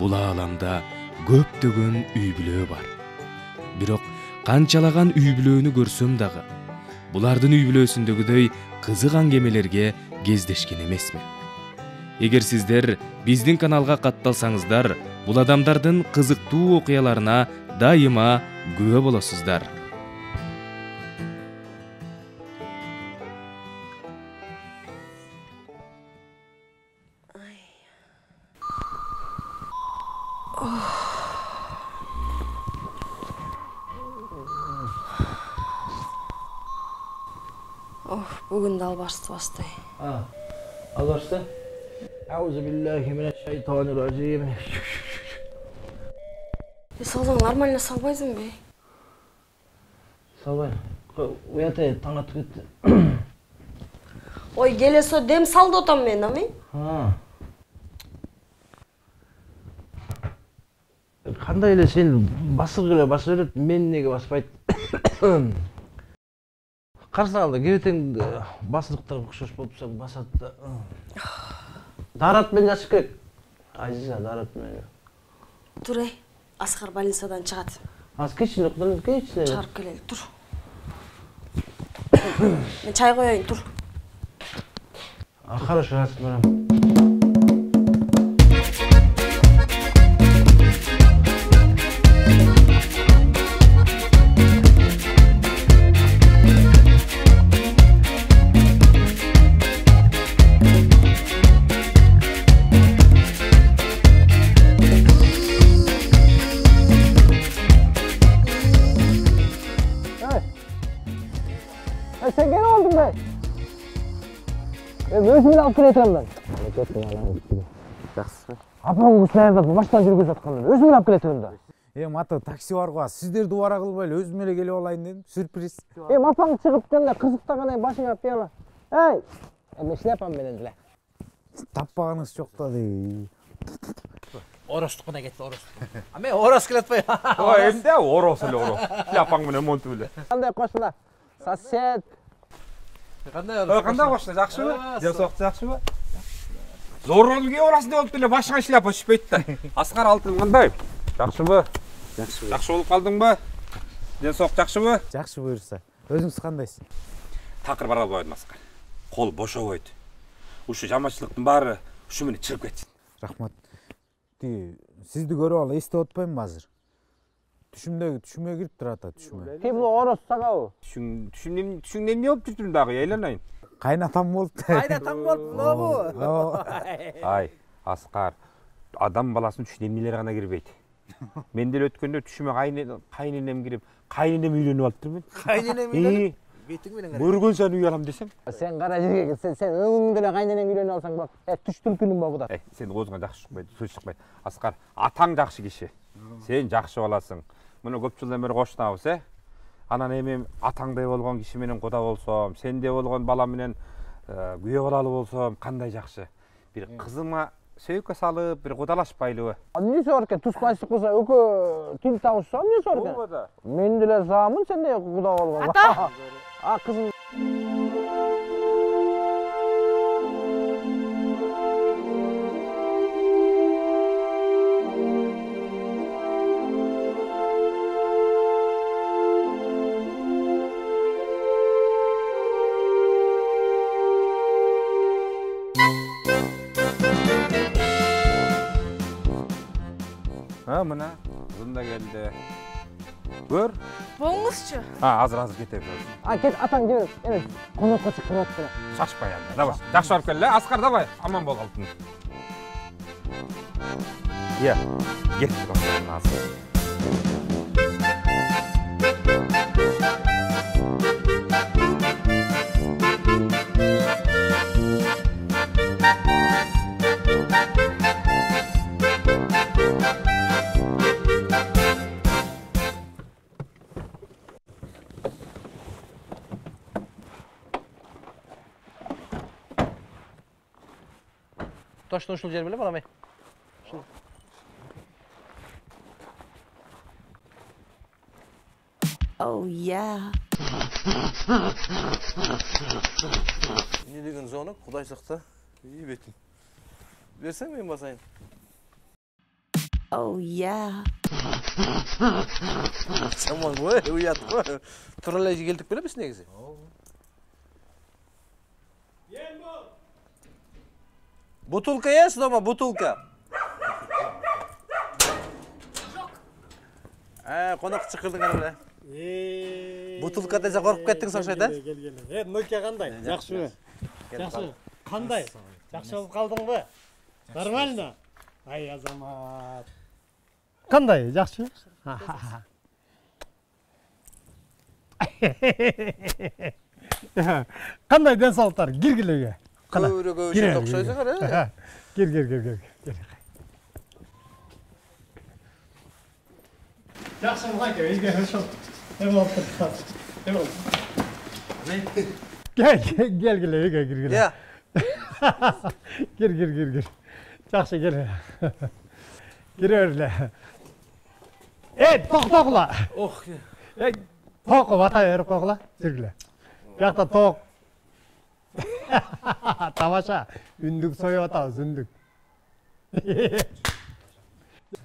бул ааламда көптөгөн үй бүлө бар. Бирок канчалаган үй бүлөнү көрсөм дагы, булардын үй бүлөсүндөгүдөй кызык аңгемелерге кездешкен эмесмин. Эгер сиздер биздин каналга катталсаңыздар, бул адамдардын кызыктуу окуяларына дайыма күбө болосуздар. Бүгін де албашты бастай. Албашты? Аузу биллахи минашшайтанирражим. Салдың нормально салбайсың бе? Салбай. Уятай таң атып кетті. Ой, келе со дем салды отам мен, ами? Қандай эле сен басып келе басып берет, мен неге баспайды? Қарсы алды, кебетеңді басылықтар ұқсаш болып сән басады да. Даратмен жасып керек. Азиза, даратмен. Тұр, Асқар больницадан шығады. Аз кешін ұқтырын, кешін. Шығарып келелі, тұр. Мен чай қояйын, тұр. Хорошо, жасып барам. Sen gene oldun be. Özümün alıp keletiririm ben. Kettin alan gitti. Жақсы. Апаң кусаярда баштан жүргүзүп атканын өзүм алып келетирим да. Мата такси бар го, сиздерди убара кылбайлы, өзүм эле келип алайын дедим. Сюрприз. Апаң чыгып жана кызыктаган башыңа пияла. Эми шляпам менен эле. Таппаганыңыз жок да дей. Оростукуна кетти, орос. Мен орос келетпей. Эмне орос эле орос. Шляпаң менен монтуп эле. Кандай кошуна? Сосед. Кандай кошуна, жакшыбы? Жок, жакшыбы? Зорлону кээ барасың деп болуп эле башыңа шляпа түшпөйт да. Аскар алтын кандай? Жакшыбы? Жакшы. Жакшы болуп калдыңбы? Ден сок жакшыбы? Жакшы буйрса. Өзүңүз кандайсыз? Такыр бара албайдым Аскар. Кол бошобойт. Ушу жаманчылыктын баары ушу менен чыгып кетсин. Рахмат. Сизди көрүп алып эстеп атпаймынбы азыр? Түшүмө кирип турат, түшүмө. Бул орос сагабы? Түшүмдө эмне болуп жүрдүм дагы, айланайын. Кайнатам болуп. Кайнатам болуп, Ай, Аскар, адам баласынын түшүнө эмнелер гана кирбейт. Мен деле өткөндө түшүмө кайненем кирип, кайненем үйлөнүп алыптырмын. Кайненем үйлөнүп? Бетиң менен кара. Көргөн сайын үй алам десем. Сен кара жерге кел, сен өңүңдө эле кайненең үйлөнүп алсаң болот. Түш түлкүнүң бабы да. Сен оозуңа жакшы чыкпайт, сөз чыкпайт. Аскар, атаң жакшы киши. Сен жакшы баласың. Муну көп жылдан бери кошунабыз, Анан эми атаңдай болгон киши менен куда болсом, сендей болгон бала менен күйөө балалы болсом, кандай жакшы. Бир кызыма сөйкө салып, бир кудалашпайлыбы? Эмне бар экен? Туспайсыз кылса, экөө тил табышса, эмне бар экен? Болбоду. Мен деле заамын сендей куда болгон. Ата! Кызым. Мына, кызым да келди. Көр. Болуңузчу. Азыр кетебиз. Кет, атаң келет. Эме, конокко чыкырып атты. Шашпай анда. Давай. Жакшы барып кел, Аскар, давай. Аман бол алтын. Кет. Точно ушул жер беле барамай. Oh yeah. Не деген звонок? Кудайчылыкта. И бетин. Берсең мен басайын. Oh yeah. Aman koy, uyat koy. Turalay geldik bile biz negisi? Butulka yesin ama butulka. Konak çıkırdın ana bile. Butulka dese korkup kettің сақшайды? Gel. Nokia qanday? Yaxshi. Yaxshi. Qanday? Yaxshi olib qaldingmi? Нормально. Ay azamat. Qanday? Yaxshi? Qanday denсаулықтар? Girgilega. Көйрөгө үшін тоқсайсың ара. Gir. Yaxshi qanday? Ezga hoşol. Hem oldu. Hem oldu. Gel gir. Ya. Gir. Yaxshi gel. Gir öyle. Toqla. Oh. Toq vata verip qo'yla. Sirgile. Bu yoqda toq. Tamasha. Ündük so'yotamiz, ündük.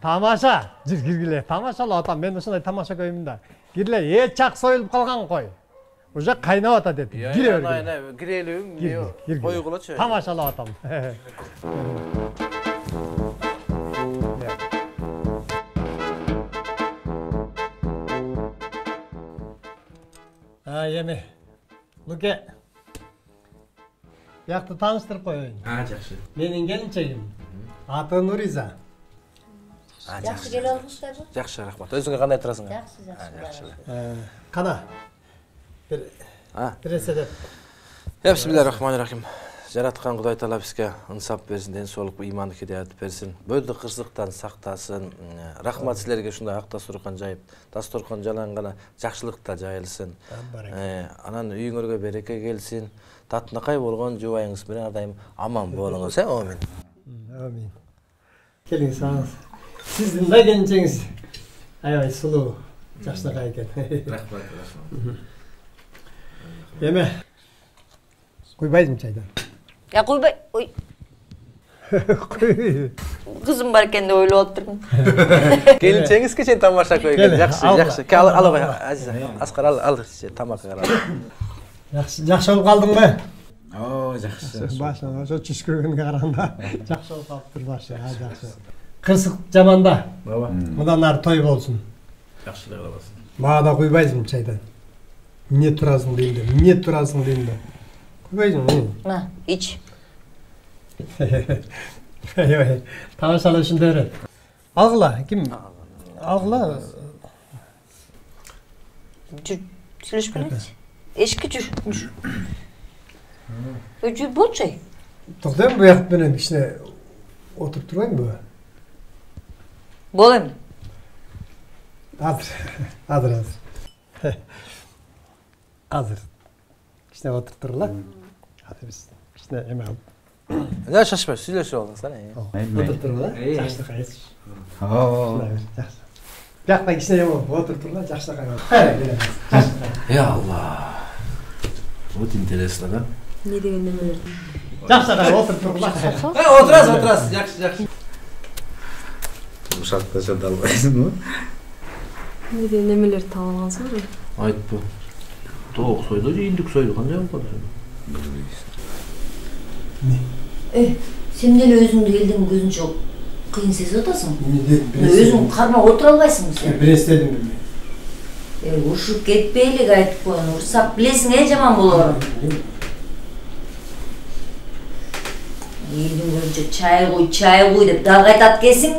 Tamasha. Girgile. Tamashalar otam. Men shunday tamasha qo'yimda. Girle, chaq so'yilib qolgan qo'y. Уже qaynab ota dedi. Gir öyle. Aynen. Girelim. Gir. Qo'yg'ula çay. Tamashalar otam. Yeme. Luke. Yaktı tanıştırıp koyun. Жақсы. Menin gelinçegim. Аты Нуриза. Жақсы келе алғыстар ба? Жақсы, рахмат. Өзіңе қандай тұрасың? Жақсы. Қана. Bir esedep. Bismillahirrahmanirrahim. Жаратқан Құдай Таала бізге ынсап берсін, денсаулық, имандық хидаят берсін. Бөлді қырсықтан сақтасын. Рахмат сілерге шундай ақ дастархан жайып, дастархан жаланғана жақсылықта жайылсын. Анан үйіңерге береке келсін. Татынақай болған жұбайыңыз менен ардайым аман болыңыз. Амин. Amin. Gelin sağınız. Sizin de gelinçeniz. Ay sulu. Yaşlığa eкен. Рахмат. Yeme. Koybaydım çaydan. Ya koybay. Oy. Koy. Kızım barken de öyle oturdum. Gelinçеңіз кешен тамаша қойған. Жақсы. Ал Азиза. Асқар ал тамаққа қарап. Жақсы olып қалдың ба? Жақсы. Başına şu çüşkürgün karanda. Жақсы olып қалыптыр başı. Жақсы. Қырсық жаманда. Мұдан ары той болсын. Жақсылық болсын. Маған да koybayсың çaydan. Не тұрасың деймін. Koybayсың. Ha, iç. Tamaşalar için de öğret. Algıla. Kim? Algıla. Söyleş bana hiç. Eşki çürmüş. Öcü bol çay. Toktayım bu yak benim içine oturup durayım mı? Bolayım. Hazır. Hazır. İşte oturturlar. Hadi biz. İşte hemen. Ya şaşma, söyleşi oldun sana. Oturturlar. Yaşlı kayıs. Yakta içine hemen oturturlar. Yaşlı kayıs. Ya Allah. Вот интересно, да? Ne degen demeler. Yaşlı kayıs oturturlar. Oturasın. Жақсы. Uşaqtaşa dalbaysın mı? Ne degen demeler tamam alsın mı? Ayıp bu. Toğuk soydu, indik soydu. Qanday oldu? Senden özüңді елдің көзінше қиын сезіп отырсың. Өзің қармақ отыра албайсың сен. Bir istedim bilmeyi. Ұршып кетпейлік айтып қойын. Ұрсап білесің жаман боларын. Елдің көзінше чай қой деп дағы айтат кесің.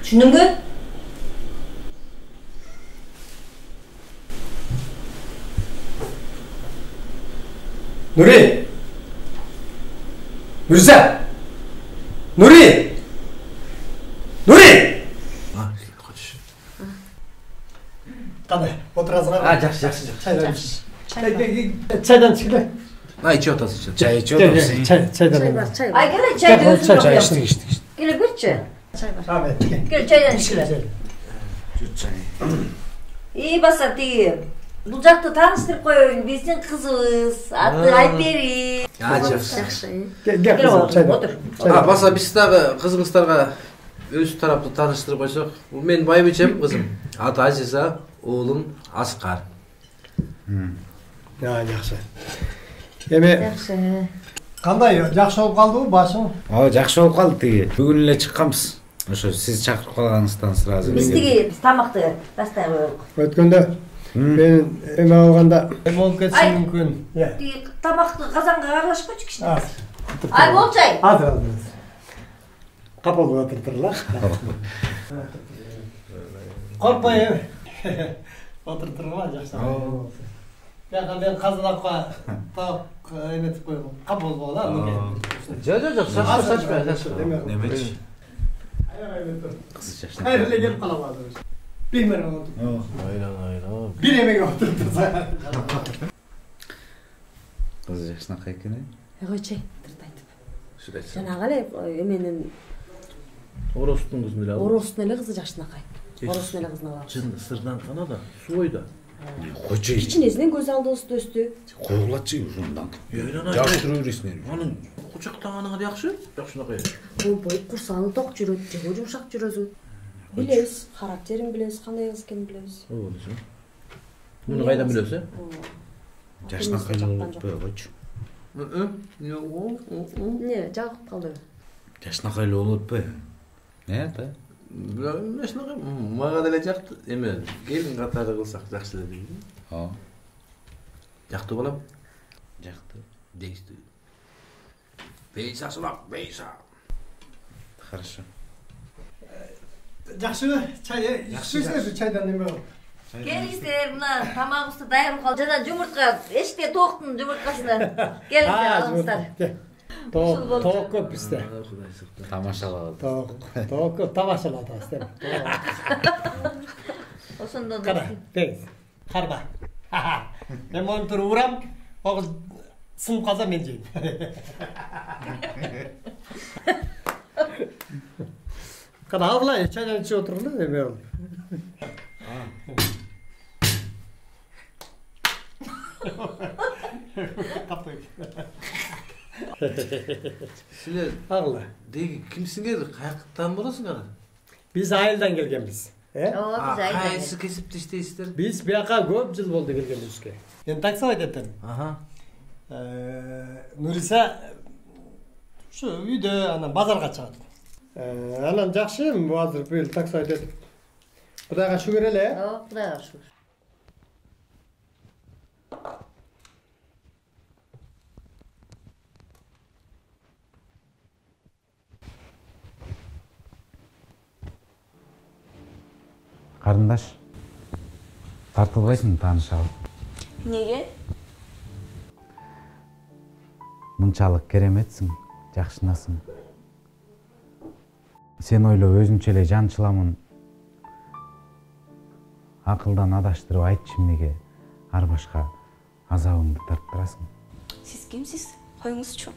Түсіндің бе? Nuri! Nurisa! Nuri! Qanday? O'tirasizlar? Жақсы. Çaydan çıkla. İçi otası. Çay içiyorsun. Çaydan. Ay gel çay da özüm Çay yok. içtik. Gel bir çay. Ahmet. Gel çaydan çıkla. İyi basar değil. Bu жақты tanıştırıp koyun. Bizden kızız. Adı Ayperi. Жакшы. Gel otur. Otur. Basa biz dagı kızыңızlarga öz tarapты tanıştırıp koysak. Bu men Baybiçem kızım. Аты Азиза, oğlum Аскар. Ya yaxşı. Эми Жакшы. кандай жакшы болуп калдыбы башың? Ооба, жакшы болуп калды тиги. Бүгүн эле чыкканбыз. Ошо сиз чакырып калганыңыздан сразу. Биз тиги тамакты тастай коелук. Өткөндө мен эме алганда эме болуп кетиши мүмкүн. Тиги тамакты казанга аралашып койчу кичине. Ай болчай. Азыр. Капыл отуртурлар. Коркпой эми. Отуртурма жакшы. Ben kazanakla tak emetip koydum. Kabul bu lan mı? Yok, saçma. Nemeç? Kız yaşına. Hayır, öyle gelip kalamadı. Bilmiyorum oldu. Aynen. Bir emek oturdu zaten. Kız yaşına kaykını? Koyçay, tırtaytып. Şuraya. Жанагы эле эменин Oros'un kızını bile aldı. оростун эле кызы жакшынакай. Оростун эле кызын алабыз. Çın sırdan kana da su oydu. Koçay. Кичинесинен көз алдыбызда өстү. Koyulatçı uzundan. Öyle Yaxşı öğresini. Onun kucaktanganı yakşı. Yakşınakay. Болбой курсагың ток жүрөт, жөө жумшак жүрөсүң. Билебиз, характерин билебиз, кандай кыз экенин билебиз. Bunu kaydan biliyorsa? Yaşına kaylı olup böyle koç. Не, жагып калды. Yaşına kaylı olup böyle. Ne da? Yaşınakay. Mağa da jaktı. Eme, gelin katlarda kılsak jakşı dedi. Ha. Jaktı balam. Jaktı. Değişti. Beysa sulak, beysa. Хорошо. Жақсы, чай, ішпесеңіз чайдан неме бол. Келиңиздер, мына тамагыбызды дайын калды. Жана жумуртка, эшикте тооктун жумурткасына. Келиңиздер, алыңыздар. Тоқ көп бізде. Тамашалады. Тоқ көп тамашалады асты. Ошондон Қара, деңіз. Қарба. Мен оны тұрып ұрам, оғыз сынып қалса мен жеймін. Қара, алғылай, чайдан ішіп отырғылай, неме ол. Sizler Ağla. deyki kimsiniz? Kayaktan bolasın ara? Biz ayıldan gelgenmiz. Ооба, биз Kayısı kesip dişteysizler. Biz bir yaka көп жыл болды келгенибизге. Мен таксовать еттім. Aha. Нуриса şu үйдө анан базарга чыгат. Анан жакшы, азыр быйыл таксовать этип. Кудайга шүгүр эле. Ооба, кудайга шүгүр. Карындаш. Тартылбайсың таанышабы. Неге? Мынчалык кереметсиң, жакшынасың. Сен ойлоп өзүнчө эле жанчыламын. Акылдан адаштырып айтчы эмнеге ар башка азабыңды тарттырасың. Siz kimsiz? Koyunuzçu.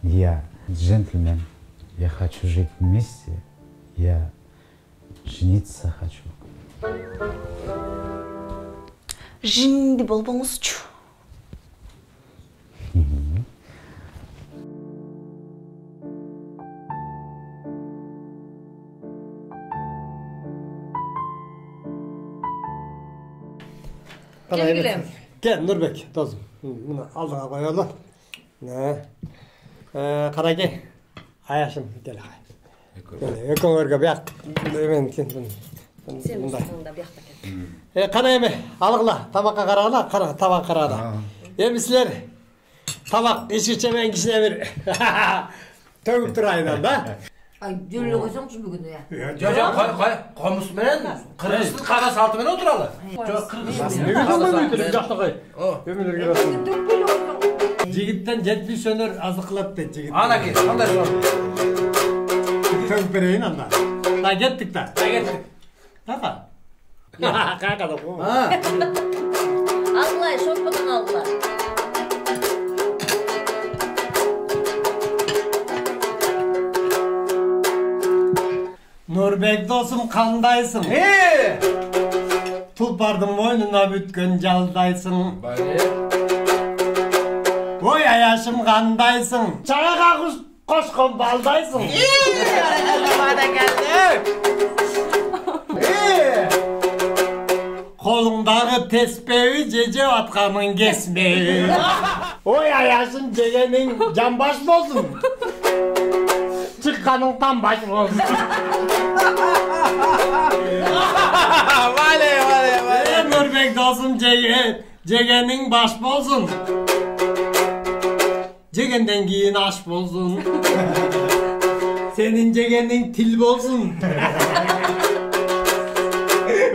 Я джентльмен. Я хочу жить вместе. Я жениться хочу. Şimdi bolbonuzçu. Келгилем. Gel Nurbek, dozum. Bunu aldığına koyalım. Ne? Karagey. Ayaşım, gel. Ökөнгөргө бияк. Мен Сен мындай. устуңда биякта кел. Кана эми, алгыла, тамакка карагыла, табак карагыла. Эми силер табак ичирчемен кичине бир төгүп турайын да. Ай, жөлө койсоңчу бүгүн я. Komus men, Kırgız'ın kara saltı men oturalı. Çok Kırgız'ın. Неге жолдон өйтүрүп жактагай? Өмүлөргө басып. Жигиттен жетпиш сөнөр азык кылат дейт жигит. Ana ki, kандай zor. Төгүп берейин анда. Да кеттик да. Gettik. Кака? Кака да. Алгылай, шоппадан алгыла. Nurbek dosum kandayсың? Tulpardın boynuna bütken жалдайсың. Ой аяшым қандайсың? Чағаға құс қошқын балдайсың. Қолыңдағы теспеуі жеже атқанын кесмеуі. Ой аяшым жегенің жамбаш болсын. Шыққаның тамбаш болсын. Вале. Нұрбек досым жегенің баш болсын. Жегенден кейін аш болсын. Senin жегенің til болсын.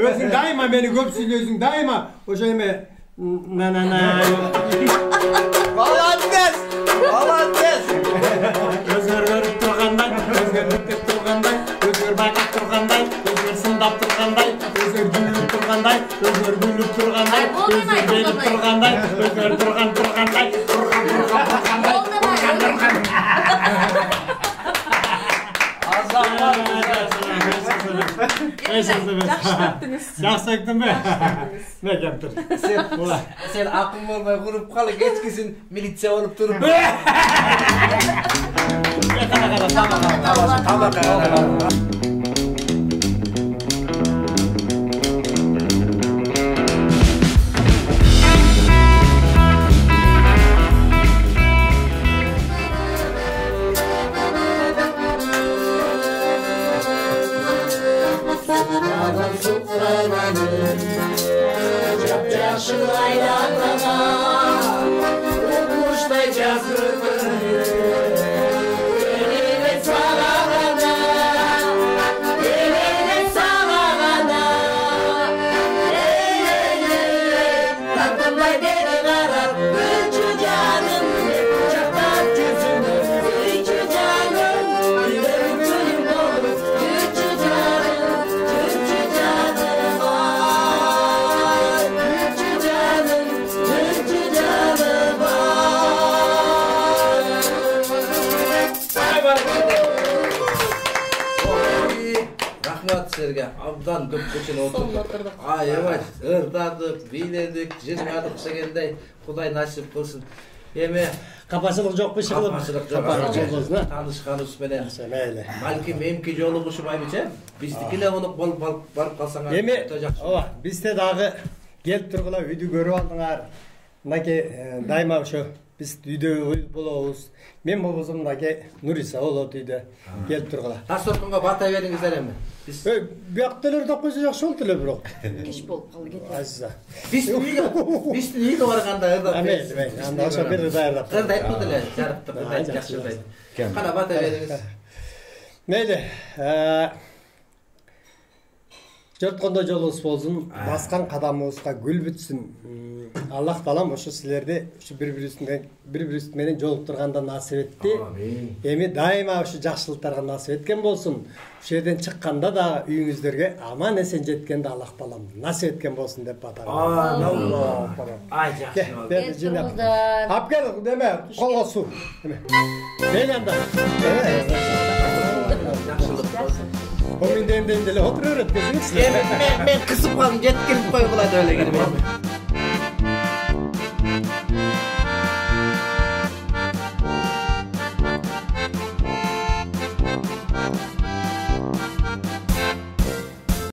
Өзің дайма мені көп сөйлесің, дайма ошо эме молодец. Өзгөр көрүп тургандай, өзгөр бүктөп тургандай, өзгөр байкап тургандай, өзгөр сындап тургандай, өзгөр күлүп тургандай, өзгөр күлүп тургандай, өзгөр белип тургандай, өзгөр тургандай, Жақсы айттың бе? Не кемпір? Сен ақын болмай құрып қалы кешкісін милиция болып тұрып. Абдан көп көшен отырдық. Аябай ырдадық, бийледік, жырғадық дегендей. Құдай насип қылсын. Эме Капачылык жокпу шыгылып? Капачылык жок. Танышканыбыз менен. Мейли. Балким эмки жолугушубайбычы? Биздики эле болуп барып калсаңар. Эми, ооба, бизде дагы келип тургула үйдү көрүп алдыңар. Мынакей дайыма ошо биз үйдө болобуз. Мен болбосом мынакей Нуриса болот үйдө келип тургула. Тасторкунга бата бериңиздер эми. Бияктылар да койсо жакшы болду эле бирок. Кеш болуп калды кетти. Азиза. Биздин үйгө барганда ырдап. Анда ошо бир даярдап. Ырдайт бул эле, жарыктык ырдайт, жакшы ырдайт. Кана бата бериңиз. Мейли. Жорткондо жолубуз болсун, баскан кадамыбызга гүл бүтсүн. Аллах таалам ошо силерди ушу бири-бириңиз менен жолуктурганда насип этти. Эми дайыма ушу жакшылыктарга насип эткен болсун. Ошол жерден чыкканда да үйүңүздөргө аман эсен жеткенде Аллах таалам насип эткен болсун деп атам. Ай жакшы. Апкел деме, колго суу. Мейли анда. Жакшылык болсун. Коминден деле отура берет. Мен кысып калдым, жеткирип койгула деп эле кирмейм.